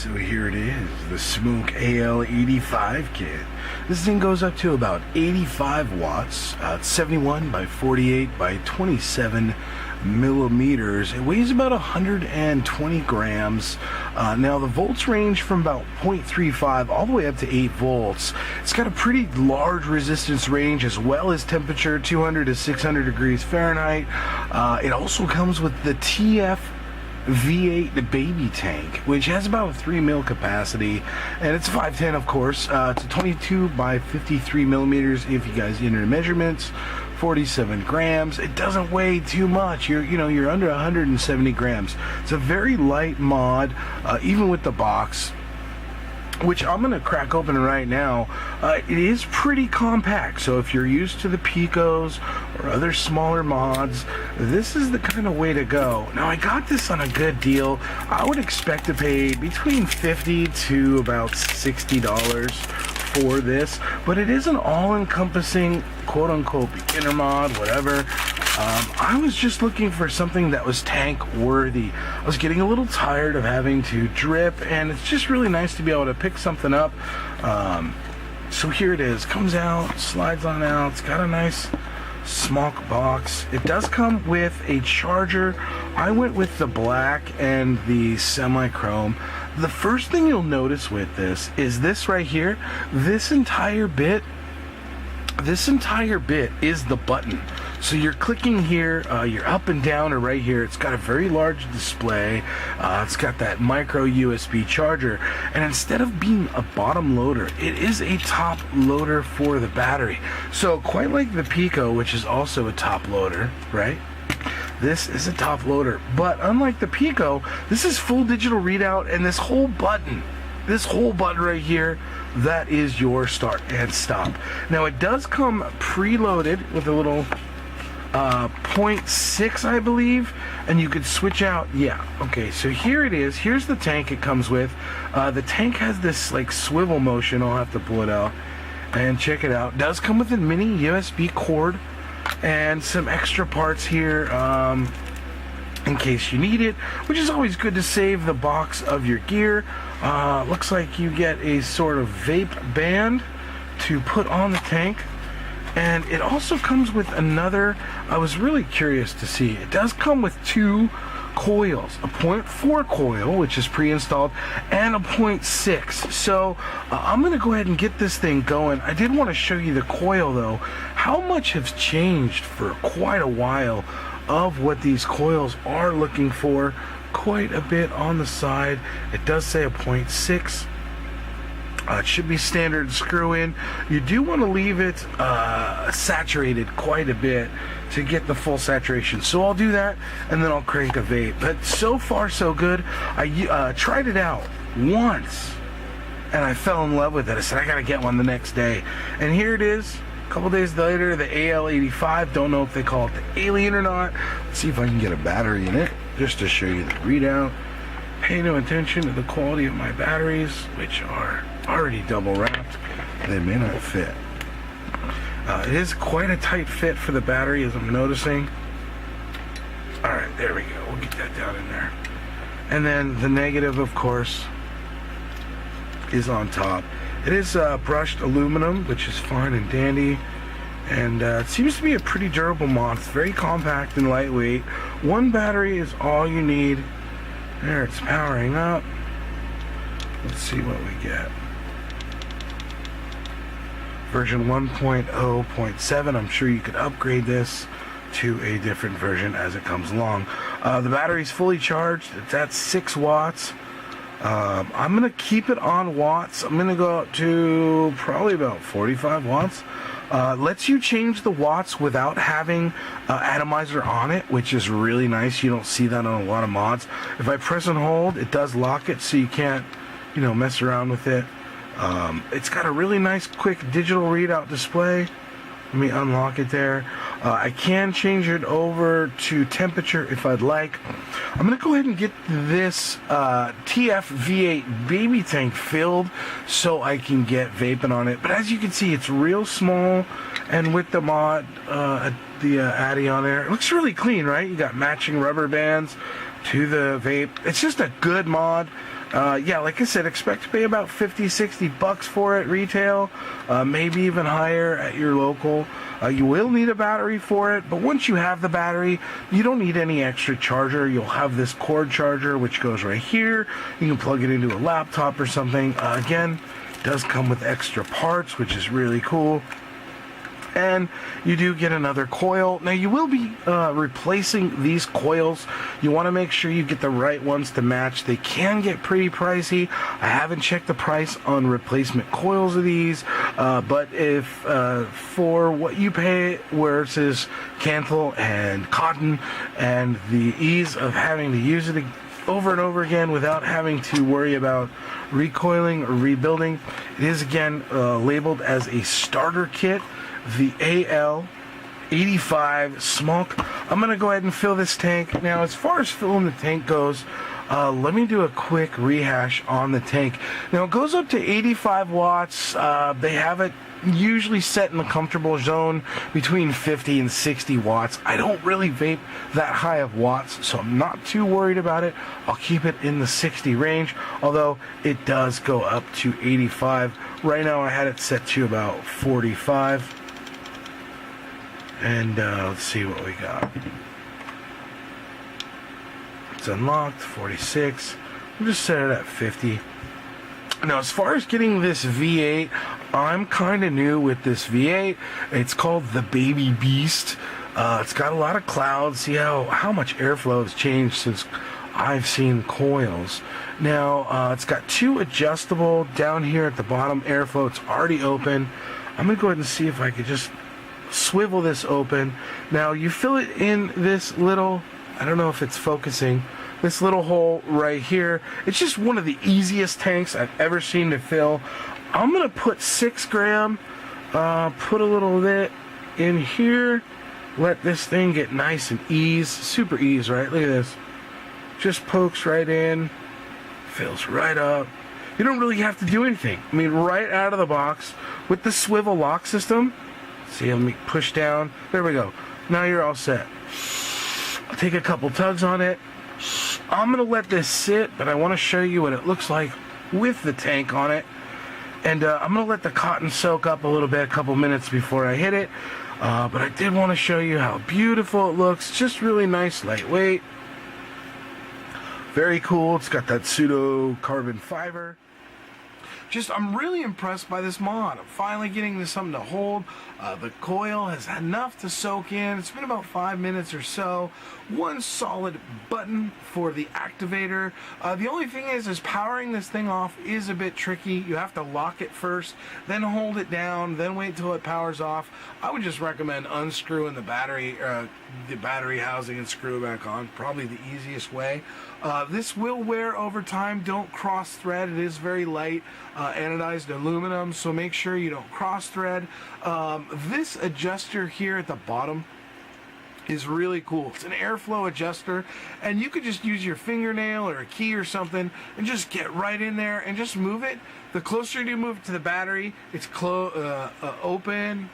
So here it is, the SMOK AL85 kit. This thing goes up to about 85 watts. It's 71 by 48 by 27 millimeters. It weighs about 120 grams. Now the volts range from about 0.35 all the way up to 8 volts. It's got a pretty large resistance range as well as temperature, 200 to 600 degrees Fahrenheit. It also comes with the tfv8 baby tank, which has about a 3 mil capacity, and it's 510, of course. It's a 22 by 53 millimeters if you guys enter measurements. 47 grams. It doesn't weigh too much. You're under 170 grams. It's a very light mod, even with the box, which I'm gonna crack open right now. It is pretty compact, so if you're used to the Picos or other smaller mods, this is the kind of way to go. Now, I got this on a good deal. I would expect to pay between $50 to about $60 for this, but it is an all-encompassing quote-unquote beginner mod, whatever. I was just looking for something that was tank worthy. I was getting a little tired of having to drip, and it's just really nice to be able to pick something up. So here it is, comes out, slides on out. It's got a nice SMOK box. It does come with a charger. I went with the black and the semi-chrome. The first thing you'll notice with this is this right here. This entire bit is the button. So you're clicking here, you're up and down or right here. It's got a very large display. It's got that micro USB charger. And instead of being a bottom loader, it is a top loader for the battery. So quite like the Pico, which is also a top loader, right? This is a top loader. But unlike the Pico, this is full digital readout, and this whole button right here, that is your start and stop. Now, it does come preloaded with a little 0.6, I believe, and you could switch out. Yeah, okay, so here it is. Here's the tank it comes with. The tank has this like swivel motion. I'll have to pull it out and check it out. It does come with a mini USB cord and some extra parts here in case you need it, which is always good to save the box of your gear. Looks like you get a sort of vape band to put on the tank, and it also comes with another. I was really curious to see, it does come with two coils, a 0.4 coil, which is pre-installed, and a 0.6. So I'm gonna go ahead and get this thing going. I did want to show you the coil though. How much has changed for quite a while of what these coils are looking for. Quite a bit on the side. It does say a 0.6. It should be standard screw in. You do want to leave it saturated quite a bit to get the full saturation. So I'll do that, and then I'll crank a vape. But so far so good. I tried it out once, and I fell in love with it. I said I gotta get one the next day, and here it is. A couple days later, the AL85. Don't know if they call it the Alien or not. Let's see if I can get a battery in it, just to show you the readout. Pay no attention to the quality of my batteries, which are already double wrapped. They may not fit. It is quite a tight fit for the battery, as I'm noticing. Alright, there we go. We'll get that down in there. And then the negative, of course, is on top. It is brushed aluminum, which is fine and dandy, and it seems to be a pretty durable mod. It's very compact and lightweight. One battery is all you need. There, it's powering up. Let's see what we get. Version 1.0.7. I'm sure you could upgrade this to a different version as it comes along. The battery's fully charged. It's at 6 watts. I'm going to keep it on watts. I'm going to go up to probably about 45 watts. Lets you change the watts without having atomizer on it, which is really nice. You don't see that on a lot of mods. If I press and hold, it does lock it, so you can't, mess around with it. It's got a really nice quick digital readout display. Let me unlock it there. I can change it over to temperature if I'd like. I'm going to go ahead and get this tfv8 baby tank filled so I can get vaping on it. But as you can see, it's real small, and with the mod, the Addy on there, it looks really clean, right? You got matching rubber bands to the vape. It's just a good mod. Yeah, like I said, expect to pay about 50-60 bucks for it retail, maybe even higher at your local. You will need a battery for it, but once you have the battery, you don't need any extra charger. You'll have this cord charger, which goes right here. You can plug it into a laptop or something. Again, does come with extra parts, which is really cool. And you do get another coil. Now you will be replacing these coils. You want to make sure you get the right ones to match. They can get pretty pricey. I haven't checked the price on replacement coils of these, but if for what you pay versus Canthal and cotton and the ease of having to use it over and over again without having to worry about recoiling or rebuilding, it is again labeled as a starter kit. The AL85 SMOK. I'm going to go ahead and fill this tank. Now, as far as filling the tank goes, let me do a quick rehash on the tank. Now, it goes up to 85 watts. They have it usually set in the comfortable zone between 50 and 60 watts. I don't really vape that high of watts, so I'm not too worried about it. I'll keep it in the 60 range, although it does go up to 85. Right now, I had it set to about 45. And let's see what we got. It's unlocked, 46. We'll just set it at 50. Now, as far as getting this V8, I'm kind of new with this V8. It's called the Baby Beast. It's got a lot of clouds. See how much airflow has changed since I've seen coils. Now, it's got two adjustable down here at the bottom airflow. It's already open. I'm going to go ahead and see if I could just swivel this open. Now you fill it in this little, I don't know if it's focusing, this little hole right here. It's just one of the easiest tanks I've ever seen to fill. I'm gonna put 6 gram, put a little of it in here, let this thing get nice and ease, super ease, right? Look at this. Just pokes right in, fills right up. You don't really have to do anything. I mean, right out of the box with the swivel lock system. See, let me push down. There we go. Now you're all set. I'll take a couple tugs on it. I'm going to let this sit, but I want to show you what it looks like with the tank on it. And I'm going to let the cotton soak up a little bit, a couple minutes before I hit it. But I did want to show you how beautiful it looks. Just really nice, lightweight. Very cool. It's got that pseudo carbon fiber. I'm really impressed by this mod. I'm finally getting this something to hold. The coil has enough to soak in. It's been about 5 minutes or so. One solid button for the activator. The only thing is powering this thing off is a bit tricky. You have to lock it first, then hold it down, then wait till it powers off. I would just recommend unscrewing the battery housing and screw it back on. Probably the easiest way. This will wear over time. Don't cross thread. It is very light anodized aluminum, so make sure you don't cross thread. This adjuster here at the bottom is really cool. It's an airflow adjuster, and you could just use your fingernail or a key or something and just get right in there and just move it. The closer you move it to the battery, it's open.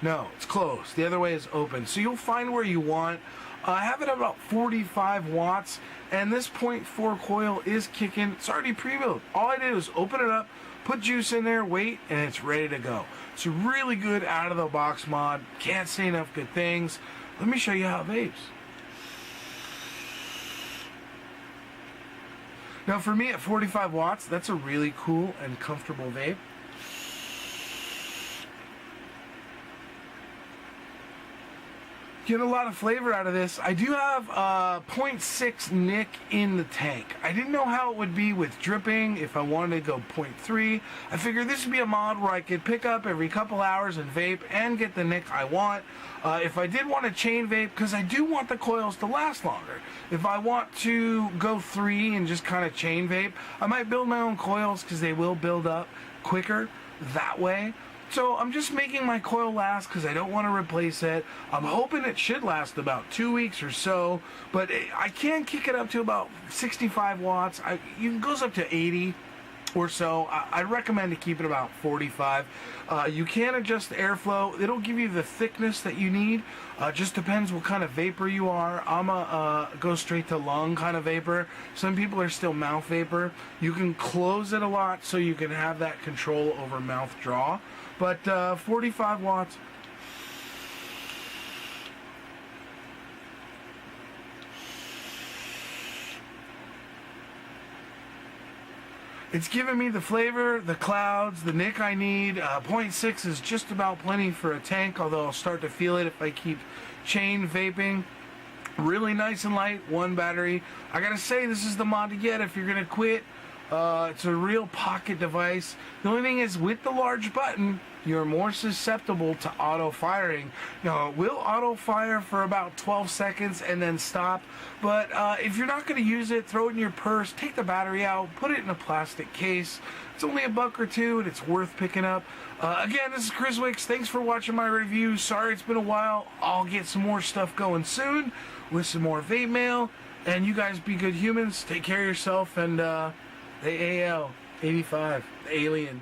No, it's closed. The other way is open. So you'll find where you want. I have it at about 45 watts, and this 0.4 coil is kicking. It's already pre-built. All I did was open it up, put juice in there, wait, and it's ready to go. It's a really good out-of-the-box mod. Can't say enough good things. Let me show you how it vapes. Now, for me at 45 watts, that's a really cool and comfortable vape. Get a lot of flavor out of this. I do have 0.6 Nick in the tank. I didn't know how it would be with dripping if I wanted to go 0.3. I figured this would be a mod where I could pick up every couple hours and vape and get the Nick I want. If I did want to chain vape, because I do want the coils to last longer. If I want to go 3 and just kind of chain vape, I might build my own coils because they will build up quicker that way. So I'm just making my coil last because I don't want to replace it. I'm hoping it should last about 2 weeks or so, but I can kick it up to about 65 watts. It goes up to 80. or so. I'd recommend to keep it about 45. You can adjust the airflow. It'll give you the thickness that you need. Just depends what kind of vapor you are. I'm a go straight to lung kind of vapor. Some people are still mouth vapor. You can close it a lot so you can have that control over mouth draw. But 45 watts. It's giving me the flavor, the clouds, the nick I need. 0.6 is just about plenty for a tank, although I'll start to feel it if I keep chain vaping. Really nice and light, one battery. I gotta say, this is the mod to get if you're gonna quit. It's a real pocket device. The only thing is, with the large button, you're more susceptible to auto firing. Now, it will auto fire for about 12 seconds and then stop. But if you're not going to use it, throw it in your purse, take the battery out, put it in a plastic case. It's only $1 or $2 and it's worth picking up. Again, this is Kriswixx. Thanks for watching my review. Sorry it's been a while. I'll get some more stuff going soon with some more vape mail. And you guys be good humans. Take care of yourself, and the AL85, the alien.